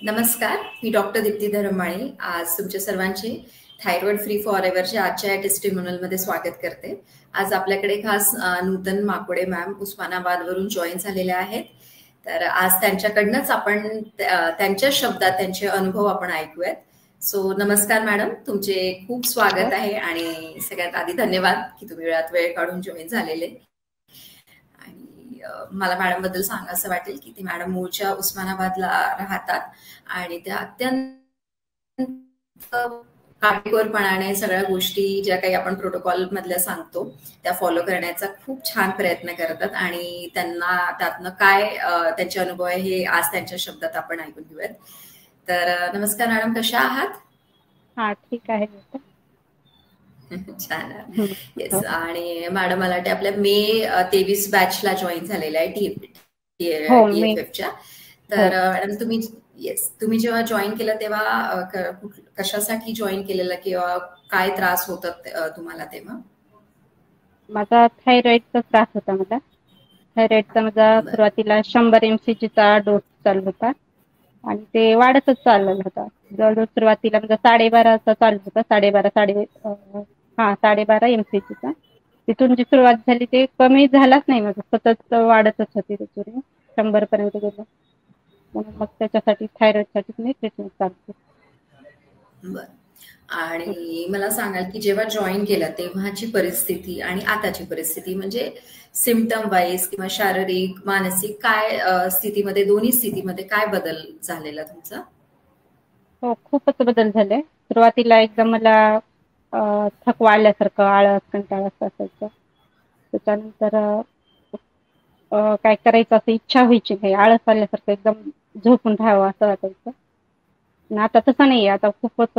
नमस्कार, मी डॉक्टर दीप्ती धरमाळे आज तुमच्या सर्वांचे थायरॉइड फ्री फॉर एव्हरच्या आजच्या या टेस्टिमोनियलमध्ये स्वागत करते. आज आपल्याकडे खास नूतन माकोडे मॅम उस्मानाबादवरून जॉईन झालेल्या आहेत. तर आज त्यांच्याकडनंच आपण त्यांच्या शब्दात त्यांचे अनुभव आपण ऐकूयात. सो नमस्कार मॅडम, तुमचे खूप स्वागत आहे आणि सगळ्यात आधी धन्यवाद की तुम्ही वेळ काढून जॉईन झालेले. मला मॅडम बद्दल सांगायचं वाटेल की ती मॅडम मूळच्या उस्मानाबादला राहतात आणि त्या अत्यंत काटेकोरपणाने सगळ्या गोष्टी ज्या काही आपण प्रोटोकॉल मधल्या सांगतो त्या फॉलो करण्याचा खूप छान प्रयत्न करतात आणि त्यांना त्यातनं काय त्यांचे अनुभव आहे हे आज त्यांच्या शब्दात आपण ऐकून घेऊयात. तर नमस्कार मॅडम, कशा आहात? हा, ठीक आहे. छान. येस. आणि मॅडम मला वाटते आपल्या मे 23 बॅचला जॉईन झालेल्या आहे TFFच्या. तर मॅडम तुम्ही जेव्हा जॉईन केलं तेव्हा कशासाठी जॉईन केलेलं किंवा काय त्रास होतात तुम्हाला तेव्हा? माझा थायरॉइडचा त्रास होता. मला थायरॉइडचा माझा सुरुवातीला 100 mcgचा डोस चालू होता आणि ते वाढतच चाललेला होता. जवळजवळ सुरुवातीला म्हणजे 12.5चा चालू होता. 12.5 mcgचा. तिथून जी सुरुवात झाली ते कमी झालाच नाही, माझं सतत वाढतच होती. त्याच्यावर 100 पर्यंत गेलं. म्हणून मग त्याच्यासाठी थायरॉइडसाठी मी ट्रीटमेंट चालू केली. बरं. आणि मला सांगाल की जेव्हा जॉईन केलं तेव्हाची परिस्थिती आणि आताची परिस्थिती म्हणजे सिम्पटम वाईज किंवा शारीरिक मानसिक काय स्थितीमध्ये, दोन्ही स्थितीमध्ये काय बदल झालेला तुमचा? हो, खूपच बदल झाले. सुरुवातीला एकदम मला थकवा आल्यासारखं, आळस, कंटाळा असायचं. त्याच्यानंतर काय करायचं असं इच्छा व्हायची नाही, आळस आल्यासारखं एकदम झोपून राहावं असं वाटायचं. आणि आता तसं नाही, आता खूपच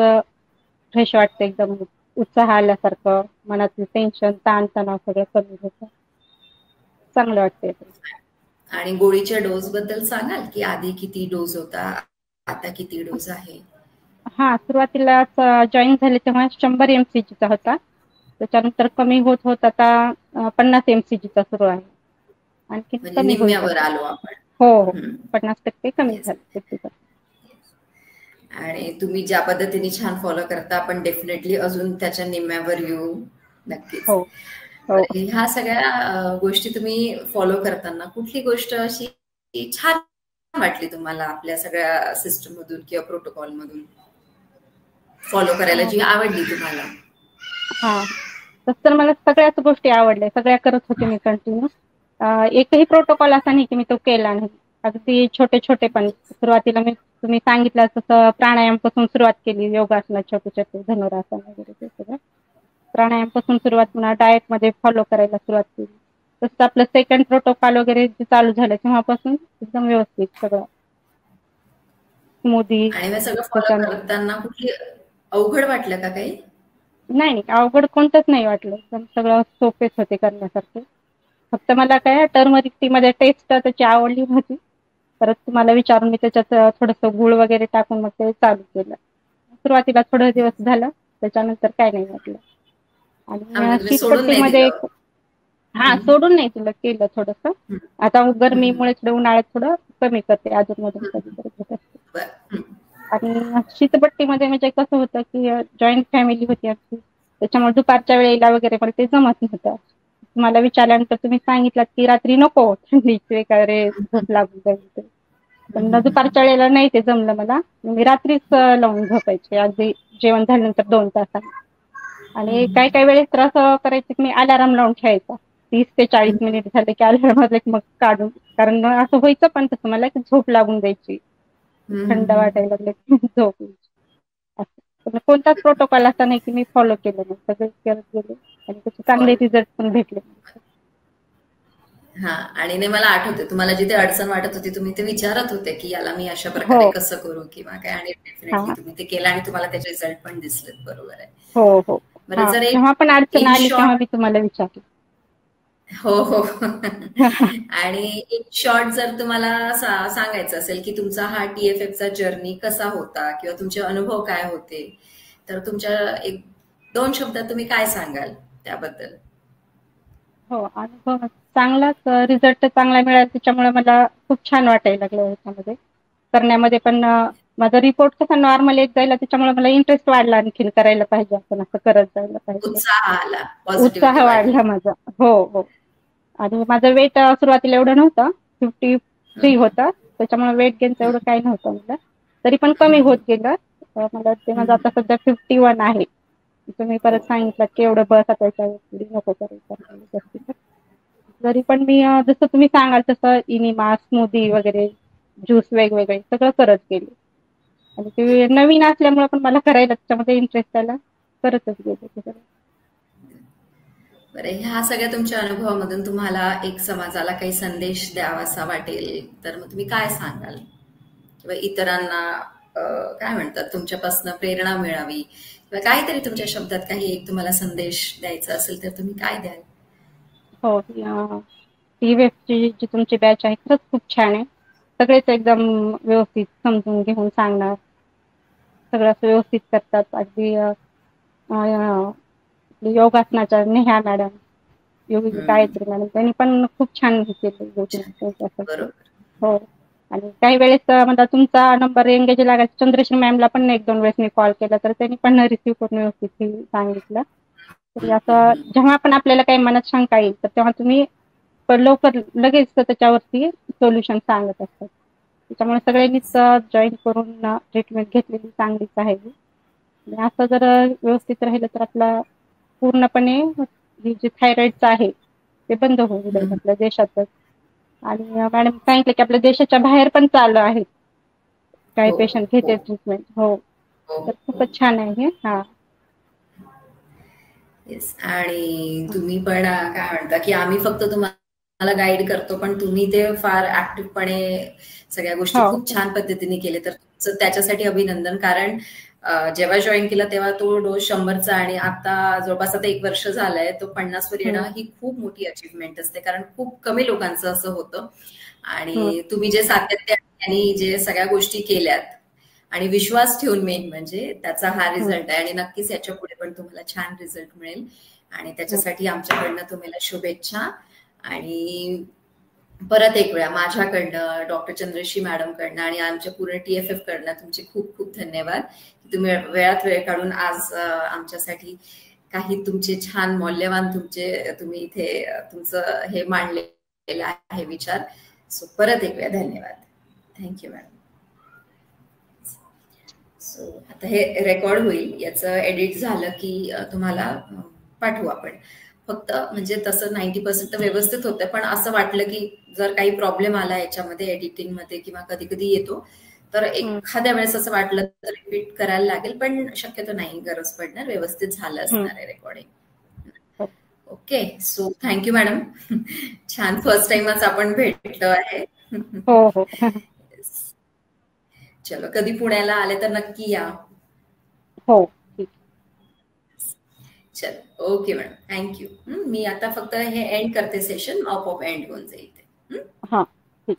फ्रेश वाटतं, एकदम उत्साह आल्यासारखं, मनातलं टेन्शन, ताणतणाव सगळं कमी होतं, चांगलं वाटतंय. आणि गोळीच्या डोस बद्दल सांगाल की आधी किती डोस होता, आता किती डोस आहे? हा, सुरुवातीला जॉईन झाले तेव्हा 100 mcgचा होता. त्याच्यानंतर कमी होत होत आता 50 mcgचा सुरू आहे. आणखी म्हणजे कमी होईल. निम्म्यावर आलो आपण. हो, 50% कमी झालं. आणि तुम्ही ज्या पद्धतीने छान फॉलो करता, आपण डेफिनेटली अजून त्याच्या निम्म्यावर येऊ नक्कीच. ह्या सगळ्या गोष्टी तुम्ही फॉलो करताना कुठली गोष्ट अशी छान वाटली तुम्हाला आपल्या सगळ्या सिस्टम मधून किंवा प्रोटोकॉल मधून फॉलो करायला जी आवडली तुम्हाला? हा, तसं तर मला सगळ्याच गोष्टी आवडल्या, सगळ्या करत होते मी कंटिन्यू. एकही प्रोटोकॉल असा नाही की मी तो केला नाही. अगदी छोटे छोटे पण सुरुवातीला तुम्ही सांगितलं तसं प्राणायाम पासून सुरुवात केली, योगासना छोटे छोटे, धनुरासन वगैरे ते सगळं प्राणायाम पासून सुरुवात, पुन्हा डाएट मध्ये फॉलो करायला सुरुवात केली. तसं आपलं सेकंड प्रोटोकॉल वगैरे जे चालू झालं तेव्हापासून एकदम व्यवस्थित सगळं स्मूदी. आणि सगळं फॉलो करताना कुठली अवघड वाटलं का काही? नाही, अवघड कोणतंच नाही वाटलं, सगळं सोपेच होते करण्यासारखे. फक्त मला काय टर्मरिक टी मध्ये टेस्ट त्याची आवडली होती, परत तुम्हाला विचारून मी त्याच्यात थोडंसं गुळ वगैरे टाकून मग ते चालू केलं. सुरुवातीला थोडे दिवस झालं, त्याच्यानंतर काय नाही वाटलं. आणि शीतपट्टीमध्ये सोडून नाही तुला केलं थोडंसं. आता गरमीमुळे थोडं उन्हाळ्यात थोडं कमी करते, अजून मधून कधी करत असते. आणि शीतपट्टीमध्ये म्हणजे कसं होतं की जॉईंट फॅमिली होती आमची, त्याच्यामुळे दुपारच्या वेळेला वगैरे पण ते जमत नव्हतं. मला विचारल्यानंतर तुम्ही सांगितलं की रात्री नको, थंडीचे वगैरे झोप लागून जाईल, पण दुपारच्या वेळेला नाही ते जमलं मला. मी रात्रीच लावून झोपायचे, अगदी जेवण झाल्यानंतर 2 तासांनी. आणि काही वेळेस त्रास करायचं की मी अलार्म लावून ठेवायचा, 30 ते 40 मिनिट झाले की अलार्म मग काढून, कारण असं व्हायचं पण तसं मला की झोप लागून जायची, थंड वाटायला लागले की झोप यायची. कोणताच प्रोटोकॉल असा नाही की मी फॉलो केलं नाही, सगळे करत गेले आणि त्याचे चांगले रिझल्ट पण भेटले. हा, आणि मला आठवते तुम्हाला जिथे अडचण वाटत होती तुम्ही ते विचारत होते की याला मी अशा प्रकारे कसं करू किंवा काय, आणि डेफिनेटली तुम्ही ते केलं आणि तुम्हाला त्याचे रिझल्ट पण दिसलेत. बरोबर आहे. हो, जेव्हा पण अडचण आली तेव्हा मी तुम्हाला विचारलं. हो. आणि इन शॉर्ट जर तुम्हाला सांगायचं असेल की तुमचा हा TFFचा जर्नी कसा होता किंवा तुमचे अनुभव काय होते, तर तुमच्या 1-2 शब्दात तुम्ही काय सांगाल त्याबद्दल? हो, अनुभव चांगलाच, रिझल्ट चांगला मिळाला, त्याच्यामुळे मला खूप छान वाटायला लागलं ह्याच्यामध्ये करण्यामध्ये पण. माझा रिपोर्ट कसा नॉर्मल येत जायला, त्याच्यामुळे मला इंटरेस्ट वाढला, आणखीन करायला पाहिजे, आपण असं करत जायला पाहिजे, उत्साह आला, पॉझिटिव्हिटी उत्साह वाढली. वाढला माझा. हो हो. आणि माझं वेट सुरुवातीला एवढं नव्हतं, 53 होतं, त्याच्यामुळे वेट गेनचं एवढं काही नव्हतं मला, तरी पण कमी होत गेलं. मला ते माझं आता सध्या 51 आहे. तुम्ही परत सांगितलं की एवढं बस त्याच्या नको करायचं, जरी पण मी जसं तुम्ही सांगाल तसं इनिमा, स्मूदी वगैरे, ज्यूस वेगवेगळे सगळं करत गेले. आणि ते नवीन असल्यामुळे पण मला करायला त्याच्यामध्ये इंटरेस्ट आला, करतच गेले. बरं, ह्या सगळ्या तुमच्या अनुभवामधून तुम्हाला एक समाजाला काही संदेश द्यावासा वाटेल तर मग तुम्ही काय सांगाल, किंवा इतरांना काय म्हणतात तुमच्यापासून प्रेरणा मिळावी, किंवा काहीतरी तुमच्या शब्दात काही एक तुम्हाला संदेश द्यायचा असेल तर तुम्ही काय द्याल? हो, टी जी तुमची बॅच आहे खरंच खूप छान आहे. सगळेच एकदम व्यवस्थित समजून घेऊन सांगणार, सगळं व्यवस्थित करतात. अगदी योगासनाच्या नेहा मॅडम, योगी गायत्री मॅडम, त्यांनी पण खूप छान केलं. बरोबर. हो. आणि काही वेळेस मला तुमचा नंबर एंगेज लागायचा, चंद्रश्री मॅमला पण 1-2 वेळेस मी कॉल केला, तर त्यांनी पण रिसीव्ह करून व्यवस्थित सांगितलं. तरी असं जेव्हा पण आपल्याला काही मनात शंका येईल, तर तेव्हा तुम्ही लवकर लगेच त्याच्यावरती सोल्युशन सांगत असतात. त्याच्यामुळे सगळ्यांनीच जॉईन करून ट्रीटमेंट घेतलेली चांगलीच आहे. आणि असं जर व्यवस्थित राहिलं तर आपला पूर्णपणे जे थायरॉइडचं आहे ते बंद होऊन जाईल आपल्या देशातच. आणि मॅडम सांगितलं की आपल्या देशाच्या बाहेर पण चालू आहे, काही हो पेशंट हो घेते ट्रीटमेंट. हो, हो तर खूपच छान आहे हे. हा. येस. आणि तुम्ही पण काय म्हणता की आम्ही फक्त तुम्हाला गाईड करतो, पण तुम्ही ते फार ऍक्टिव्हपणे सगळ्या गोष्टी हो खूप छान पद्धतीने केले, तर त्याच्यासाठी अभिनंदन. कारण जेव्हा जॉईन केला तेव्हा तो डोस 100चा, आणि आता जवळपास आता 1 वर्ष झालंय, तो 50 वर येणं ही खूप मोठी अचीवमेंट असते, कारण खूप कमी लोकांचं असं होतं. आणि तुम्ही जे सातत्याने जे सगळ्या गोष्टी केल्यात आणि विश्वास ठेवून, मेन म्हणजे त्याचा हा रिझल्ट आहे. आणि नक्कीच याच्या पुढे पण तुम्हाला छान रिझल्ट मिळेल, आणि त्याच्यासाठी आमच्याकडनं तुम्हाला शुभेच्छा. आणि परत एक वेळा माझ्याकडनं, डॉक्टर चंद्रश्री मॅडम कडनं आणि आमच्या पूर्ण TFF कडनं तुमचे खूप खूप धन्यवाद. तुम्ही वेळात वेळ काढून आज आमच्यासाठी काही तुमचे छान मौल्यवान तुम्ही इथे तुमचं हे मांडलेलं आहे विचार. सो परत एक वेळा धन्यवाद. Thank you madam. सो आता हे रेकॉर्ड होईल, याचं एडिट झालं की तुम्हाला पाठवू आपण. फक्त म्हणजे तसं 90% तर व्यवस्थित होतं, पण असं वाटलं की जर काही प्रॉब्लेम आला याच्यामध्ये एडिटिंग मध्ये किंवा कधी कधी येतो, तर एखाद्या वेळेस असं वाटलं तर रिपीट करायला लागेल, पण शक्यतो नाही गरज पडणार, व्यवस्थित झालं असणार आहे recording. Okay. So thank you madam. छान, फर्स्ट टाइमच आपण भेटलो आहे. हो हो. चलो, कधी पुण्याला आले तर नक्की या. हो, ठीक. चलो, ओके मॅडम, थँक्यू. मी आता फक्त हे एंड करते सेशन, ऑफ एंड होऊन जाईल. हा, ठीक.